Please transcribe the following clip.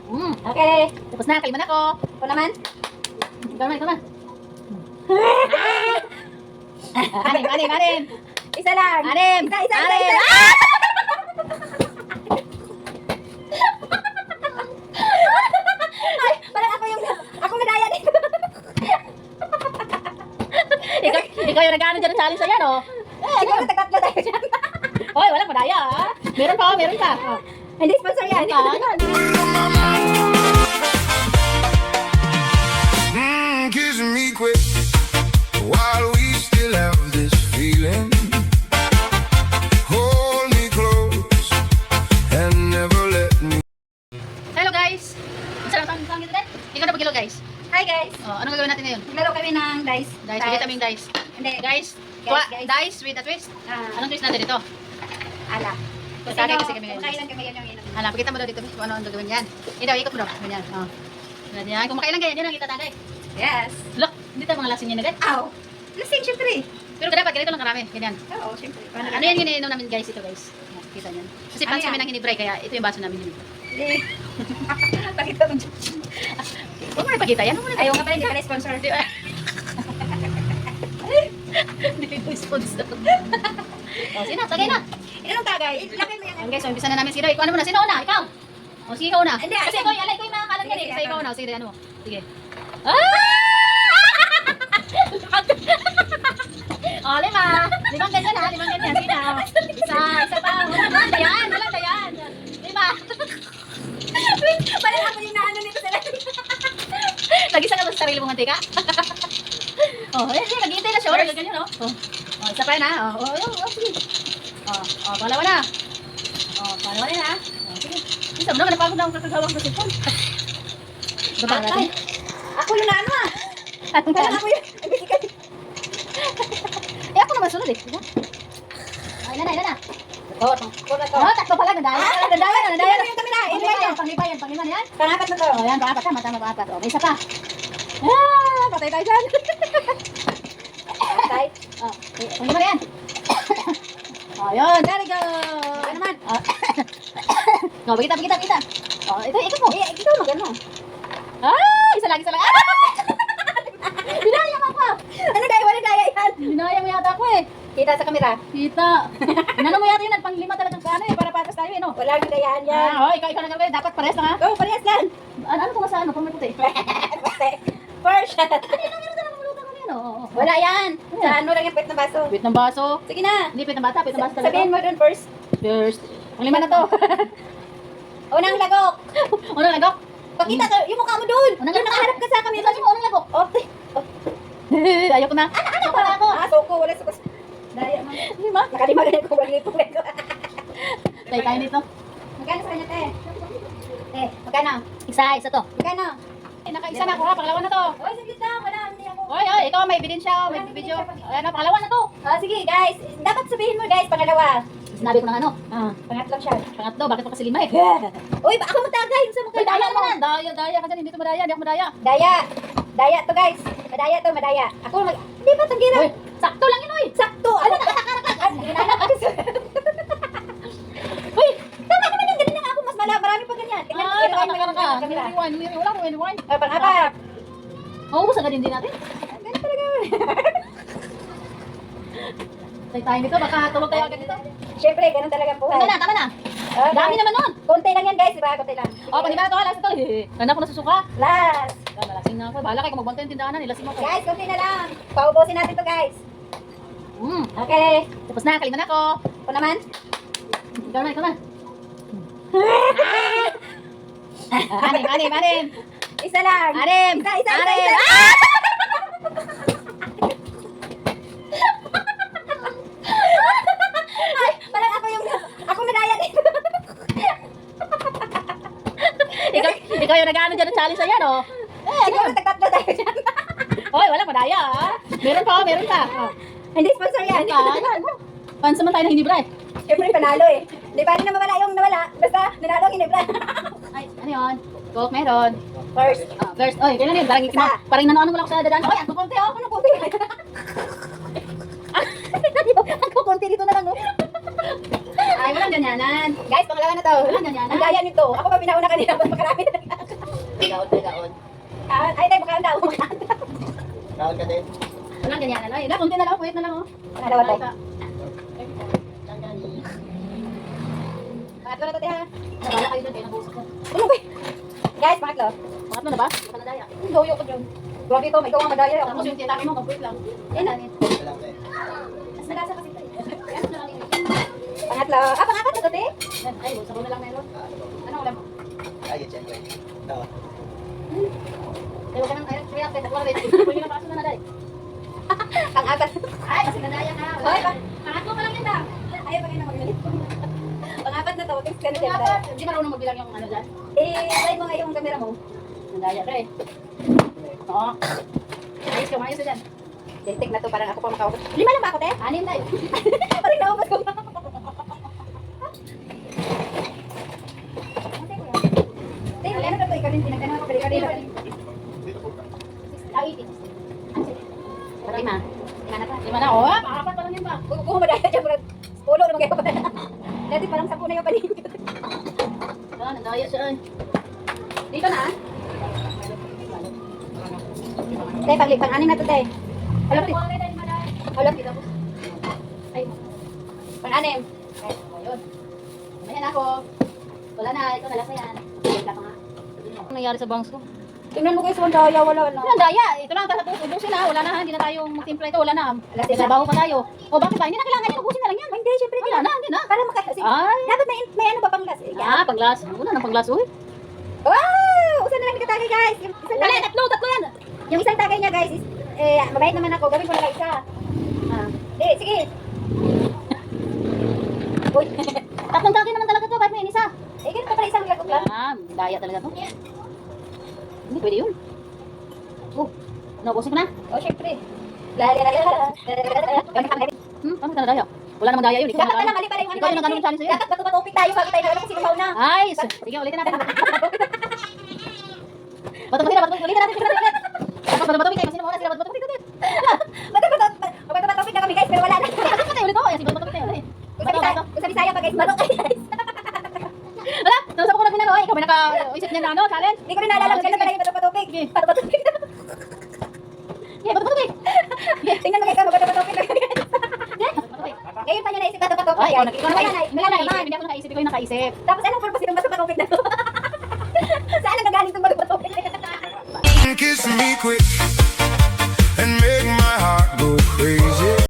Okay. Tapos na, kaliman ako. Ako naman. Ikaw naman. Anim. Isa lang. Anim. Isa. Ah! Ay, parang ako nadaya dito. Ikaw yung nag-ano dyan ng challenge na yan, oh. Siguro tagatlo tayo dyan. Hoy, walang madaya, ah. Meron pa. Oh. Hindi sponsor yan. Kiss me quick while we still have this feeling. Hold me close and never let me. Hello, guys. Saan kita din? Ikaw na pag-hello, guys. Hi guys. Oh, anong gagawin natin ngayon? Naglaro kami ng dice. Dice, vitamin dice. Hindi. Guys, Guys. dice with a twist. Anong twist natin ito? Ala. Pagkakay kasi kami ngayon. Kailan kami yan yung inom. Hala, pakita mo daw dito, kung ano ang gagawin yan. Ito, ikot mo daw. Ganyan. Oh. Ganyan. Kung makailan ganyan, yun ang kita tagay. Yes. Look, hindi tayo mga lasing yan agad. Ow. Lasing syempre. Pero dapat ganito lang karami. Ganyan. Oo, syempre. Ano yan iniinom namin guys, ito guys. Oh, kita niyan. Kasi Ano pansin yan? kami ng hinibray, kaya ito yung baso namin yun. Hindi. Pakita mo dyan. Huwag mo ipakita yan. Huwag mo na Ayaw nga pala, hindi pala sponsor. Di ba? Hindi ko sponsor. O, sige na, tagay na. Ilan tagay? Ilagay mo yan. Ayan guys, so, umpisa na namin si Roy. Ikaw ano muna? Sino una? Ikaw? O, sige ikaw una. Hindi, Kasi ayan. ikaw, alay ko yung mga kalat yan eh. Sige, Kasi sige, ikaw ako. una. Sige, ano mo? Sige. Ah! O, limang ganyan ha. Limang ganyan. Sige na. O. Isa pa. Walang dayan. Lima. Parang ako yung naano nito sa lahat. Lagi sa ka sa sarili mong mantika. Oh, nag-iintay na siya. Wala ganyan, no? Oh, isa pa yan, ha? Sige. Pangalawa na. Pangalawa na, ha? Sige. Isa mo naman, napagod na akong kakagawang sa cellphone. Baba natin. Ako yung naano ah. Anong Parang kaya? ako yung... Eh, ako naman sunod, eh. Diba? Ilan na. Oh, Tatlo pala. Nadaya na. Yung kami na. Panglima na yan. Pangapat na to. Oh, yan, pangapat ka. Tama, pangapat. Okay, isa pa. Ah, patay tayo dyan. Okay. Panglima na yan. Yun, there we go. Ano naman? Pakita. Ito, ikot mo. Ikaw mag-ano. Isa lang. Binaya mo ako. Ano daya? Wala daya yan. Binaya mo yata ako eh. Kita sa kamera. Kita. Inano mo yata yun, panglima talagang kano eh, para patas tayo eh, no? Wala nang dayaan yan. Ikaw na gagawin, dapat pares na nga. Oh, parehas yan. Ano kung nasa ano, kung may puti? First shot. Meron na lumulutan mo yan, oo. Wala yan. Sa ano lang yung pwet na baso. Wait ng baso. Sige na. Hindi, wait ng bata talaga. Sabihin mo dun first. First. Panglima na to. Unang lagok. Unang lagok. Pakita ka, yung mukha mo dun. Unang Doon lagok. nakaharap ka sa kamera. Sabi mo, unang lagok. Ayoko na. Ano ba ako? Soko. Wala soko. Daya mo. Lima. Nakalima ganyan ko. Wala nito. Tayo kain dito. Magkano sa kanya, te? Te, magkano? Isa to. Magkano? Nakaisa na ako ha, pangalawa na to. Oy, sige lang. Wala, hindi ako. Oy, ikaw may ebidensya, may video. Ayan, pangalawa na to. Sige, guys. Dapat sabihin mo, guys, pangalawa. Sinabi ko ng ano. Pangatlo siya. Pangatlo, bakit pa kasi lima eh? Uy, ako matagay. Sa mukha. Uy, daya naman. Daya ka dyan, hindi ko madaya, hindi ako madaya. Daya. Daya to, guys. Madaya to, madaya. Ako mag... Di ba, tanggira? Uy, sakto lang yun, uy. Sakto. Ano na? Uy, Tama naman yung ganun lang ako. Mas marami pa ganyan. Tingnan mo, naka tingnan mo ka. yung kamera. Wala ko, rewind. Pang-apat. Oo, sa ganun din natin. Ganun talaga. Tayo dito, baka tulog tayo agad dito. Siyempre, ganun talaga ang buhay. Tama na. Dami naman nun. Konti lang yan, guys. Diba? Konti lang. Panglima na to, last na to. Ganda ko nasusuka. Last. Malasing na ako. Bahala kayo kung magbantay yung tindahan na, nilasing mo ko. Guys, konti na lang. Paubusin natin to, guys. Okay. Tapos na, kaliman ako. Ako naman. Ikaw na. Anim. Isa lang. Anim. Isa. Ay, parang ako nadaya dito. Ikaw yung nag-ano dyan ng challenge na yan, oh. Siguro tagatlo tayo dyan. Hoy, walang madaya, ah. Meron pa. Hindi sponsor yan. Pansaman tayo ng hinibra eh. Siyempre, panalo eh. Hindi pa rin na mawala yung nawala. Basta, nanalo ang inibra. Ay, ano yun? Coke, meron. First. First, oy, kailan yun? Parang nanoano mo lang ako sa dadaan. Oy, ang kukunti, oh. Ano po? Ang kukunti dito na lang, oh. Ay, walang ganyanan. Guys, pangalawa na to. Walang ganyanan. Ang daya nito. Ako pa pinauna kanina. Mas makarami na. Gaon. Ay, tayo, baka daw. Gaon ka din. Walang ganyanan. Ay, konti na lang. Wait na lang, oh. Pangalawa to. Tanggalin. Pangatlo na to, te, ha? Nabala kayo dyan, kayo nag-uusap ko. Ano ba? Guys, pangatlo. Pangatlo na ba? Baka nadaya. Ang doyo ko dyan. Grabe ito, may gawang madaya. Tapos yung tiyatami mo, complete lang. Yan na. Wala ka eh. Mas nalasa kasi ito. Yan, na lang yun. Pangatlo. Pangapat na to, te. Yan, ay, sabaw na lang meron. Ano ulam mo? Ay, siyempre. No. Ay, huwag ka nang ayun. Kaya, kaya, wala rin. Pwede na paso na naday. Pangapat. Ay, kasi nadaya ka. Hoy, Pangatlo pa lang yun ba? ayaw pa kayo na magalit. Pangapat na to. Text ka na dyan. Dapat, hindi marunong magbilang yung ano dyan. Try mo nga yung camera mo. Nadaya ka eh. Oo. Ayos ka, mayos ka dyan. Tintik na to, parang ako pa makakapot. 5 lang ba ako, te? 6 tayo. Parang naubos ko. Te, wala na to. Ikaw din, pinagtanong ako. Balik ka rin. Ah, 18. Lima. Lima na to. 5 na. Oo, pangapat pa lang yun ba? Kung madaya dyan, parang pulo naman kayo. Dati parang 10 na yung paligid. Ah, nadaya siya eh. Dito na, ah. Te, pang-anim na to, te. Alam, te. Alam, te. Ay, Pang-anim. ayun. Mamaya na ako. Wala na, ito nalas na yan. Wala pa nga. Ano nangyari sa bangs ko? Tingnan mo kayo sa mandaya, wala na. Ano, daya? Ito lang, tapos ubusin na. Wala na, hindi na tayong magtimpla ito. Wala na. Alas na. Trabaho pa tayo. O, bakit ba? Hindi na kailangan yan. Ubusin na lang yan. Hindi, syempre. Wala na, hindi na. Para makasi. Ay. Dapat may ano ba pang last? Ah, panglas. Wala na panglas, uy. Wow! Usan na lang nakatagay, guys. Yung isang Wala, tagay, tatlo yan. yung isang tagay niya, guys, is, mabait naman ako. Gawin ko na lang isa. Sige. Uy. Tatlong tagi naman talaga to, kahit may isa. Ganun pa pala isang lagok lang. Ah, daya talaga to. Hindi pwede yun. Oh, naubusin ko na. Oh, syempre. Paano ka nadaya? Wala namang daya yun. Ikaw Dapat pala na mali pala yung ano. Ikaw yung nagano'n challenge sa'yo. Dapat bato-batopik tayo bago tayo alam kung sino mauna. Ay, sige, ulitin natin. Bato-bato natin. Ulitin natin. Tapos bato-bato kayo. Sino mauna? Sila bato-bato ulit. Bato-batopik na kami, guys, pero wala na. Bato-bato tayo ulit. Oh, ayan, si bato-bato tayo. Kung sa Bisaya pa, guys, bato kayo, guys. Wala, nausap ko na pinano. Ikaw may naka-isip niya na ano, challenge. Hindi ko rin naalala kung kailan pala yung bato-batopik. Bato-batopik na. Yeah, bato-bato tayo. Tingnan mo, guys, ano, bato-batopik na, guys. Bato-bato. Ngayon pa niya naisip bato-batopik. Ay, ikaw Mamaya naman. mamaya naman. Hindi ako nakaisip. Ikaw yung nakaisip. Tapos anong purpose ng bato-batopik na to? Saan ang gagaling itong bato-batopik? Kiss me quick and make my heart go crazy.